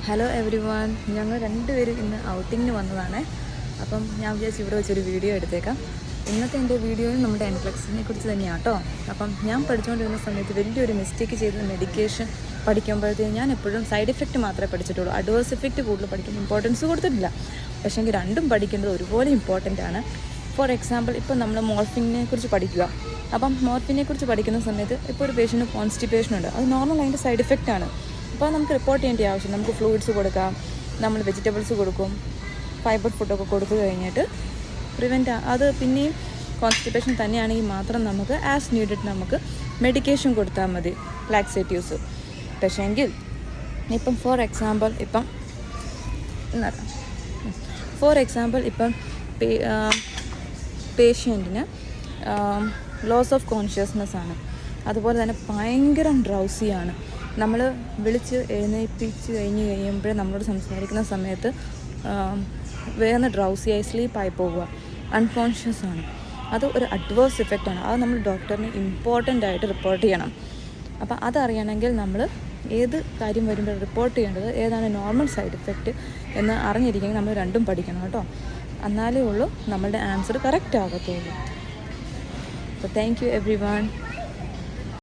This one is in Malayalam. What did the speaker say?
ഹലോ എവരി വൺ, ഞങ്ങൾ രണ്ടുപേരും ഇന്ന് ഔട്ടിങ്ങിന് വന്നതാണ്. അപ്പം ഞാൻ വിചാരിച്ചു ഇവിടെ വെച്ചൊരു വീഡിയോ എടുത്തേക്കാം. ഇന്നത്തെ എൻ്റെ വീഡിയോയിൽ നമ്മുടെ എൻപ്ലക്സിനെ കുറിച്ച് തന്നെയാണ് കേട്ടോ. അപ്പം ഞാൻ പഠിച്ചുകൊണ്ടിരുന്ന സമയത്ത് വലിയൊരു മിസ്റ്റേക്ക് ചെയ്ത മെഡിക്കേഷൻ പഠിക്കുമ്പോഴത്തേക്കും ഞാൻ എപ്പോഴും സൈഡ് എഫക്റ്റ് മാത്രമേ പഠിച്ചിട്ടുള്ളൂ. അഡ്വേഴ്സ് എഫക്റ്റ് കൂടുതൽ പഠിക്കാൻ ഇമ്പോർട്ടൻസ് കൊടുത്തിട്ടില്ല. പക്ഷേ എങ്കിൽ രണ്ടും പഠിക്കേണ്ടത് ഒരുപോലെ ഇമ്പോർട്ടൻ്റ് ആണ്. ഫോർ എക്സാമ്പിൾ, ഇപ്പോൾ നമ്മൾ മോർഫിനെ കുറിച്ച് പഠിക്കുക. അപ്പം മോർഫിനെ കുറിച്ച് പഠിക്കുന്ന സമയത്ത് ഇപ്പോൾ ഒരു പേഷ്യൻറ്റ് കോൺസ്റ്റിപ്പേഷൻ ഉണ്ട്, അത് നോർമൽ അതിൻ്റെ സൈഡ് എഫക്റ്റാണ്. അപ്പോൾ നമുക്ക് റിപ്പോർട്ട് ചെയ്യേണ്ട ആവശ്യം, നമുക്ക് ഫ്ലൂയിഡ്സ് കൊടുക്കാം, നമ്മൾ വെജിറ്റബിൾസ് കൊടുക്കും, ഫൈബർ ഫുഡൊക്കെ കൊടുത്തു കഴിഞ്ഞിട്ട് അത് പിന്നെയും കോൺസ്റ്റിപ്പേഷൻ തന്നെയാണെങ്കിൽ മാത്രം നമുക്ക് ആസ് നീഡഡ് നമുക്ക് മെഡിക്കേഷൻ കൊടുത്താൽ മതി, ലാക്സേറ്റീവ്സ്. പക്ഷേങ്കിൽ ഇപ്പം ഫോർ എക്സാമ്പിൾ ഇപ്പം പേഷ്യൻറ്റിന് ലോസ് ഓഫ് കോൺഷ്യസ്നെസ് ആണ്, അതുപോലെ തന്നെ ഭയങ്കര ഡ്രൗസിയാണ്. നമ്മൾ വിളിച്ച് എഴുന്നേൽപ്പിച്ച് കഴിയുമ്പോൾ നമ്മളോട് സംസാരിക്കുന്ന സമയത്ത് വേറെ ഡ്രൗസിയായി സ്ലീപ്പായി പോവുക, അൺകോൺഷ്യസ് ആണ്. അത് ഒരു അഡ്വേഴ്സ് ഇഫക്റ്റാണ്. അത് നമ്മൾ ഡോക്ടറിന് ഇമ്പോർട്ടൻ്റ് ആയിട്ട് റിപ്പോർട്ട് ചെയ്യണം. അപ്പോൾ അതറിയണമെങ്കിൽ നമ്മൾ ഏത് കാര്യം വരുമ്പോൾ റിപ്പോർട്ട് ചെയ്യേണ്ടത്, ഏതാണ് നോർമൽ സൈഡ് എഫക്റ്റ് എന്ന് അറിഞ്ഞിരിക്കെങ്കിൽ നമ്മൾ രണ്ടും പഠിക്കണം കേട്ടോ. എന്നാലേ ഉള്ളൂ നമ്മളുടെ ആൻസർ കറക്റ്റ് ആകത്തുള്ളൂ. അപ്പോൾ താങ്ക് യു എവ്രി വൺ.